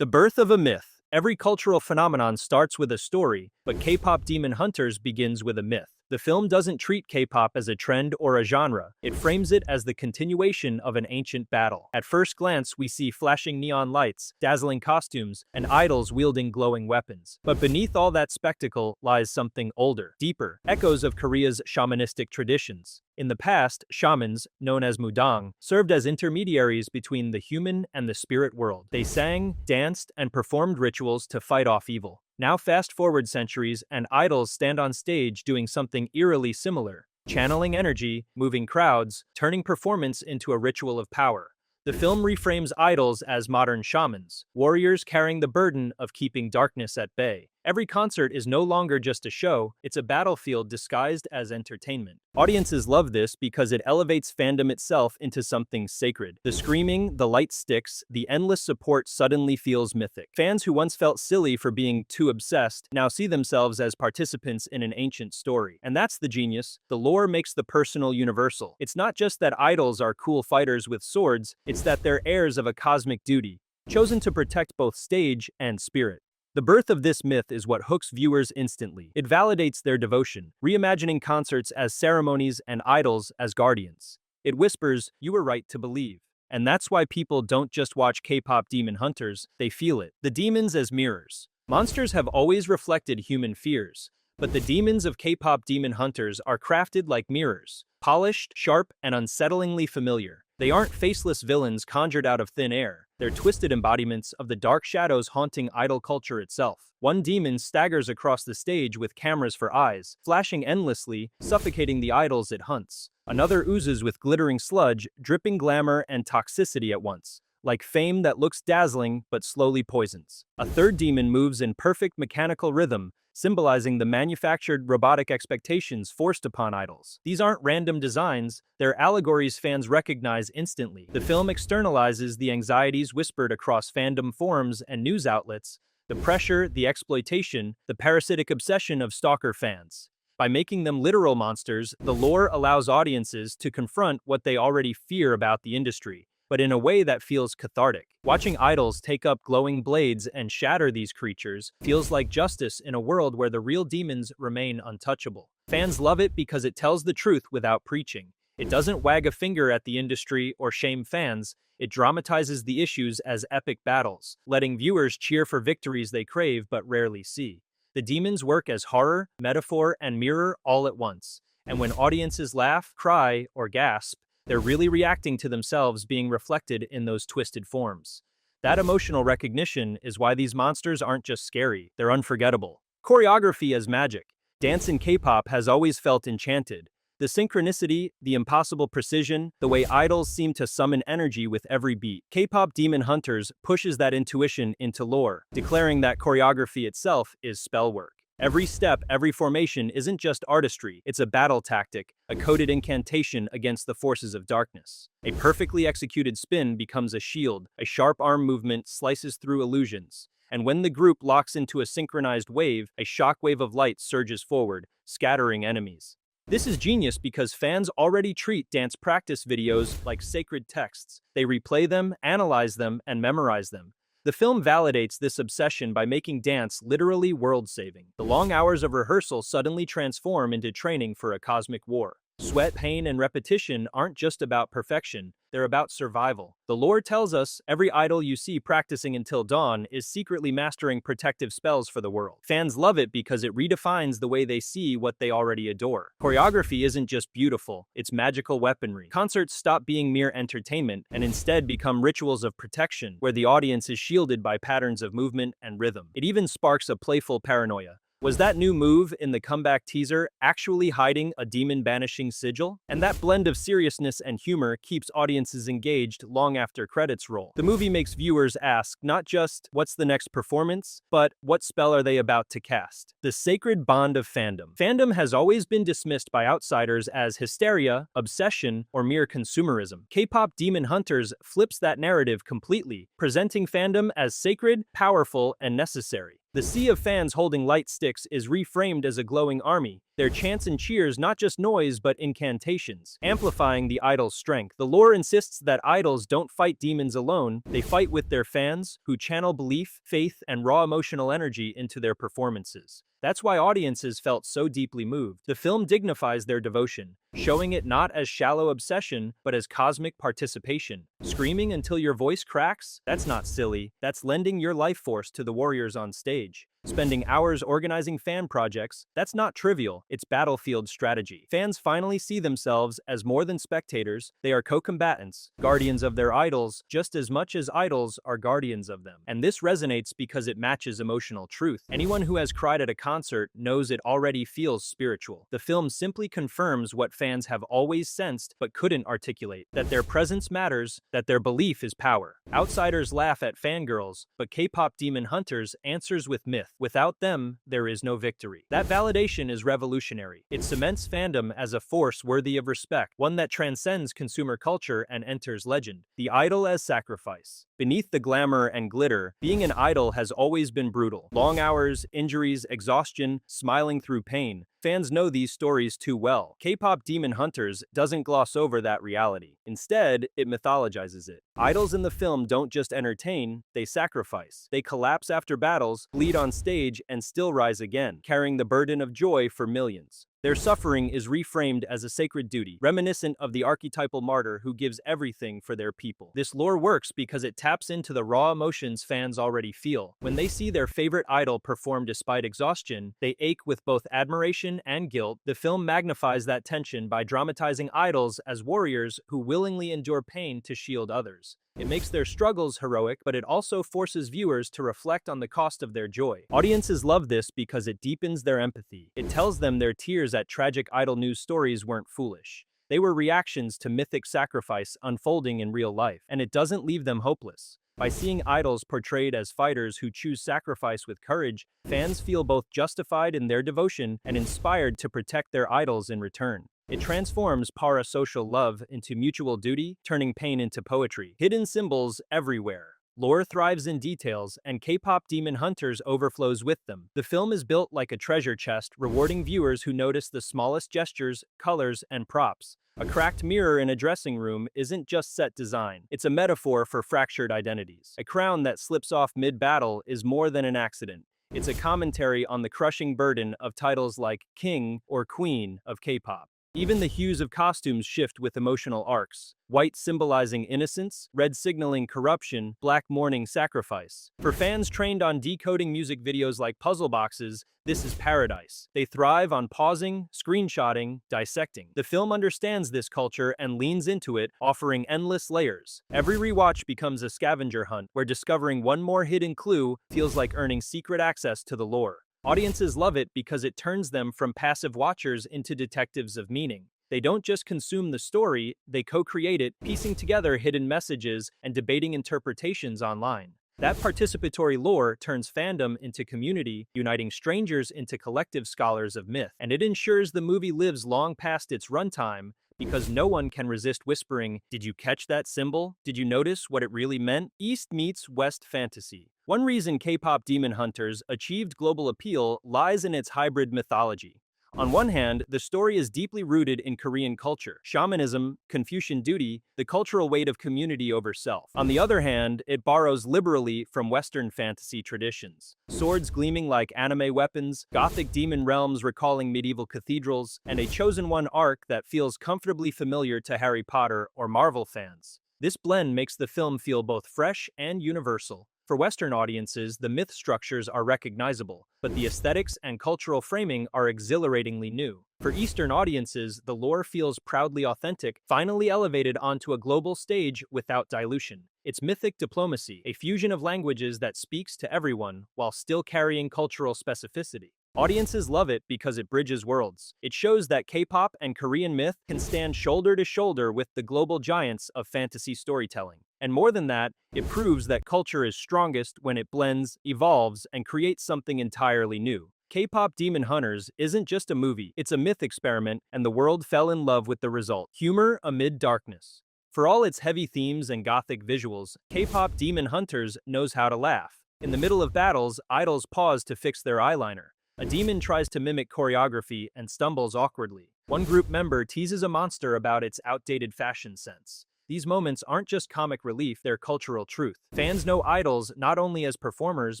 The birth of a myth. Every cultural phenomenon starts with a story, but K-pop Demon Hunters begins with a myth. The film doesn't treat K-pop as a trend or a genre, it frames it as the continuation of an ancient battle. At first glance, we see flashing neon lights, dazzling costumes, and idols wielding glowing weapons. But beneath all that spectacle lies something older, deeper, echoes of Korea's shamanistic traditions. In the past, shamans, known as mudang, served as intermediaries between the human and the spirit world. They sang, danced, and performed rituals to fight off evil. Now fast forward centuries, and idols stand on stage doing something eerily similar, channeling energy, moving crowds, turning performance into a ritual of power. The film reframes idols as modern shamans, warriors carrying the burden of keeping darkness at bay. Every concert is no longer just a show, it's a battlefield disguised as entertainment. Audiences love this because it elevates fandom itself into something sacred. The screaming, the light sticks, the endless support suddenly feels mythic. Fans who once felt silly for being too obsessed now see themselves as participants in an ancient story. And that's the genius. The lore makes the personal universal. It's not just that idols are cool fighters with swords, it's that they're heirs of a cosmic duty, chosen to protect both stage and spirit. The birth of this myth is what hooks viewers instantly. It validates their devotion, reimagining concerts as ceremonies and idols as guardians. It whispers, "You were right to believe." And that's why people don't just watch K-pop Demon Hunters, they feel it. The demons as mirrors. Monsters have always reflected human fears, but the demons of K-pop Demon Hunters are crafted like mirrors, polished, sharp, and unsettlingly familiar. They aren't faceless villains conjured out of thin air. They're twisted embodiments of the dark shadows haunting idol culture itself. One demon staggers across the stage with cameras for eyes, flashing endlessly, suffocating the idols it hunts. Another oozes with glittering sludge, dripping glamour and toxicity at once, like fame that looks dazzling but slowly poisons. A third demon moves in perfect mechanical rhythm, symbolizing the manufactured robotic expectations forced upon idols. These aren't random designs, they're allegories fans recognize instantly. The film externalizes the anxieties whispered across fandom forums and news outlets, the pressure, the exploitation, the parasitic obsession of stalker fans. By making them literal monsters, the lore allows audiences to confront what they already fear about the industry, but in a way that feels cathartic. Watching idols take up glowing blades and shatter these creatures feels like justice in a world where the real demons remain untouchable. Fans love it because it tells the truth without preaching. It doesn't wag a finger at the industry or shame fans, it dramatizes the issues as epic battles, letting viewers cheer for victories they crave but rarely see. The demons work as horror, metaphor, and mirror all at once, and when audiences laugh, cry, or gasp, they're really reacting to themselves being reflected in those twisted forms. That emotional recognition is why these monsters aren't just scary, they're unforgettable. Choreography as magic. Dance in K-pop has always felt enchanted. The synchronicity, the impossible precision, the way idols seem to summon energy with every beat. K-pop Demon Hunters pushes that intuition into lore, declaring that choreography itself is spell work. Every step, every formation isn't just artistry, it's a battle tactic, a coded incantation against the forces of darkness. A perfectly executed spin becomes a shield, a sharp arm movement slices through illusions. And when the group locks into a synchronized wave, a shockwave of light surges forward, scattering enemies. This is genius because fans already treat dance practice videos like sacred texts. They replay them, analyze them, and memorize them. The film validates this obsession by making dance literally world-saving. The long hours of rehearsal suddenly transform into training for a cosmic war. Sweat, pain, and repetition aren't just about perfection, they're about survival. The lore tells us every idol you see practicing until dawn is secretly mastering protective spells for the world. Fans love it because it redefines the way they see what they already adore. Choreography isn't just beautiful, it's magical weaponry. Concerts stop being mere entertainment and instead become rituals of protection, where the audience is shielded by patterns of movement and rhythm. It even sparks a playful paranoia. Was that new move in the comeback teaser actually hiding a demon-banishing sigil? And that blend of seriousness and humor keeps audiences engaged long after credits roll. The movie makes viewers ask not just, what's the next performance, but what spell are they about to cast? The sacred bond of fandom. Fandom has always been dismissed by outsiders as hysteria, obsession, or mere consumerism. K-pop Demon Hunters flips that narrative completely, presenting fandom as sacred, powerful, and necessary. The sea of fans holding light sticks is reframed as a glowing army, Their chants and cheers not just noise but incantations, amplifying the idol's strength. The lore insists that idols don't fight demons alone, they fight with their fans, who channel belief, faith, and raw emotional energy into their performances. That's why audiences felt so deeply moved. The film dignifies their devotion, showing it not as shallow obsession, but as cosmic participation. Screaming until your voice cracks? That's not silly, that's lending your life force to the warriors on stage. Spending hours organizing fan projects? That's not trivial, it's battlefield strategy. Fans finally see themselves as more than spectators, they are co-combatants, guardians of their idols, just as much as idols are guardians of them. And this resonates because it matches emotional truth. Anyone who has cried at a concert knows it already feels spiritual. The film simply confirms what fans have always sensed but couldn't articulate, that their presence matters, that their belief is power. Outsiders laugh at fangirls, but K-pop Demon Hunters answers with myth. Without them, there is no victory. That validation is revolutionary. It cements fandom as a force worthy of respect, one that transcends consumer culture and enters legend. The idol as sacrifice. Beneath the glamour and glitter, being an idol has always been brutal. Long hours, injuries, exhaustion, smiling through pain. Fans know these stories too well. K-pop Demon Hunters doesn't gloss over that reality. Instead, it mythologizes it. Idols in the film don't just entertain, they sacrifice. They collapse after battles, bleed on stage, and still rise again, carrying the burden of joy for millions. Their suffering is reframed as a sacred duty, reminiscent of the archetypal martyr who gives everything for their people. This lore works because it taps into the raw emotions fans already feel. When they see their favorite idol perform despite exhaustion, they ache with both admiration and guilt. The film magnifies that tension by dramatizing idols as warriors who willingly endure pain to shield others. It makes their struggles heroic, but it also forces viewers to reflect on the cost of their joy. Audiences love this because it deepens their empathy. It tells them their tears at tragic idol news stories weren't foolish. They were reactions to mythic sacrifice unfolding in real life, and it doesn't leave them hopeless. By seeing idols portrayed as fighters who choose sacrifice with courage, fans feel both justified in their devotion and inspired to protect their idols in return. It transforms parasocial love into mutual duty, turning pain into poetry. Hidden symbols everywhere. Lore thrives in details, and K-pop Demon Hunters overflows with them. The film is built like a treasure chest, rewarding viewers who notice the smallest gestures, colors, and props. A cracked mirror in a dressing room isn't just set design, it's a metaphor for fractured identities. A crown that slips off mid-battle is more than an accident. It's a commentary on the crushing burden of titles like King or Queen of K-pop. Even the hues of costumes shift with emotional arcs. White symbolizing innocence, red signaling corruption, black mourning sacrifice. For fans trained on decoding music videos like puzzle boxes, this is paradise. They thrive on pausing, screenshotting, dissecting. The film understands this culture and leans into it, offering endless layers. Every rewatch becomes a scavenger hunt, where discovering one more hidden clue feels like earning secret access to the lore. Audiences love it because it turns them from passive watchers into detectives of meaning. They don't just consume the story, they co-create it, piecing together hidden messages and debating interpretations online. That participatory lore turns fandom into community, uniting strangers into collective scholars of myth. And it ensures the movie lives long past its runtime, because no one can resist whispering, "Did you catch that symbol? Did you notice what it really meant?" East meets West fantasy. One reason K-pop Demon Hunters achieved global appeal lies in its hybrid mythology. On one hand, the story is deeply rooted in Korean culture, shamanism, Confucian duty, the cultural weight of community over self. On the other hand, it borrows liberally from Western fantasy traditions. Swords gleaming like anime weapons, gothic demon realms recalling medieval cathedrals, and a chosen one arc that feels comfortably familiar to Harry Potter or Marvel fans. This blend makes the film feel both fresh and universal. For Western audiences, the myth structures are recognizable, but the aesthetics and cultural framing are exhilaratingly new. For Eastern audiences, the lore feels proudly authentic, finally elevated onto a global stage without dilution. It's mythic diplomacy, a fusion of languages that speaks to everyone while still carrying cultural specificity. Audiences love it because it bridges worlds. It shows that K-pop and Korean myth can stand shoulder to shoulder with the global giants of fantasy storytelling. And more than that, it proves that culture is strongest when it blends, evolves, and creates something entirely new. K-pop Demon Hunters isn't just a movie, it's a myth experiment, and the world fell in love with the result. Humor amid darkness. For all its heavy themes and gothic visuals, K-pop Demon Hunters knows how to laugh. In the middle of battles, idols pause to fix their eyeliner. A demon tries to mimic choreography and stumbles awkwardly. One group member teases a monster about its outdated fashion sense. These moments aren't just comic relief, they're cultural truth. Fans know idols not only as performers,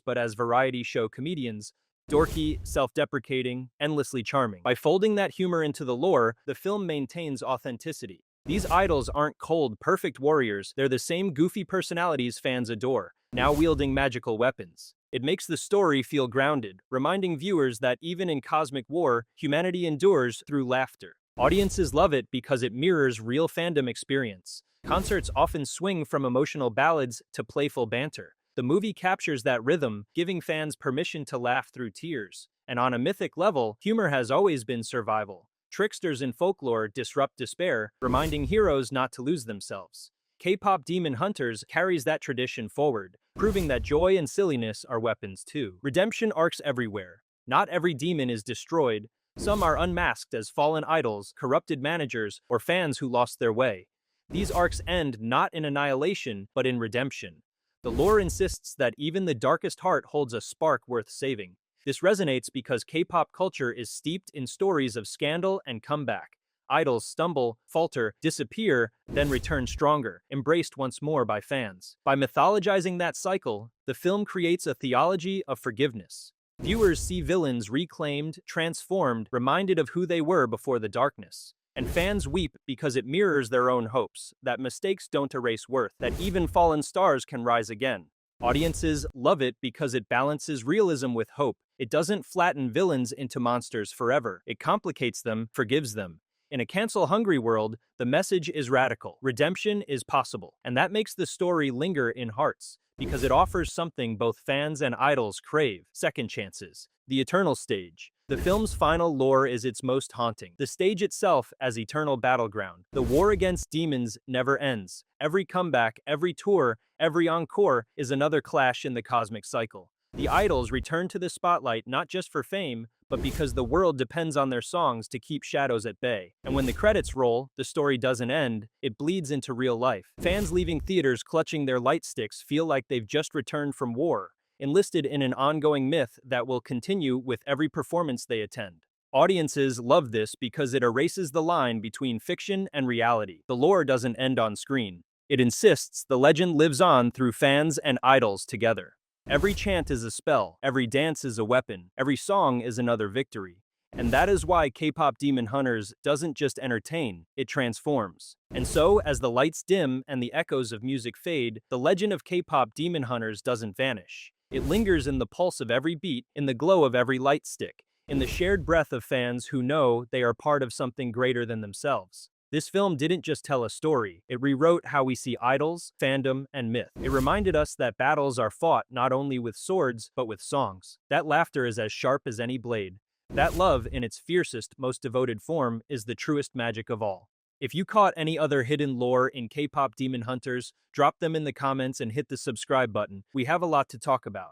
but as variety show comedians, dorky, self-deprecating, endlessly charming. By folding that humor into the lore, the film maintains authenticity. These idols aren't cold, perfect warriors, they're the same goofy personalities fans adore, now wielding magical weapons. It makes the story feel grounded, reminding viewers that even in cosmic war, humanity endures through laughter. Audiences love it because it mirrors real fandom experience. Concerts often swing from emotional ballads to playful banter. The movie captures that rhythm, giving fans permission to laugh through tears. And on a mythic level, humor has always been survival. Tricksters in folklore disrupt despair, reminding heroes not to lose themselves. K-pop Demon Hunters carries that tradition forward, proving that joy and silliness are weapons too. Redemption arcs everywhere. Not every demon is destroyed. Some are unmasked as fallen idols, corrupted managers, or fans who lost their way. These arcs end not in annihilation, but in redemption. The lore insists that even the darkest heart holds a spark worth saving. This resonates because K-pop culture is steeped in stories of scandal and comeback. Idols stumble, falter, disappear, then return stronger, embraced once more by fans. By mythologizing that cycle, the film creates a theology of forgiveness. Viewers see villains reclaimed, transformed, reminded of who they were before the darkness. And fans weep because it mirrors their own hopes, that mistakes don't erase worth, that even fallen stars can rise again. Audiences love it because it balances realism with hope. It doesn't flatten villains into monsters forever. It complicates them, forgives them. In a cancel-hungry world, the message is radical. Redemption is possible. And that makes the story linger in hearts, because it offers something both fans and idols crave: second chances. The eternal stage. The film's final lore is its most haunting. The stage itself as eternal battleground. The war against demons never ends. Every comeback, every tour, every encore is another clash in the cosmic cycle. The idols return to the spotlight not just for fame, but because the world depends on their songs to keep shadows at bay. And when the credits roll, the story doesn't end, it bleeds into real life. Fans leaving theaters clutching their light sticks feel like they've just returned from war, enlisted in an ongoing myth that will continue with every performance they attend. Audiences love this because it erases the line between fiction and reality. The lore doesn't end on screen. It insists the legend lives on through fans and idols together. Every chant is a spell, every dance is a weapon, every song is another victory. And that is why K-pop Demon Hunters doesn't just entertain, it transforms. And so, as the lights dim and the echoes of music fade, the legend of K-pop Demon Hunters doesn't vanish. It lingers in the pulse of every beat, in the glow of every light stick, in the shared breath of fans who know they are part of something greater than themselves. This film didn't just tell a story, it rewrote how we see idols, fandom, and myth. It reminded us that battles are fought not only with swords, but with songs. That laughter is as sharp as any blade. That love, in its fiercest, most devoted form, is the truest magic of all. If you caught any other hidden lore in K-pop Demon Hunters, drop them in the comments and hit the subscribe button. We have a lot to talk about.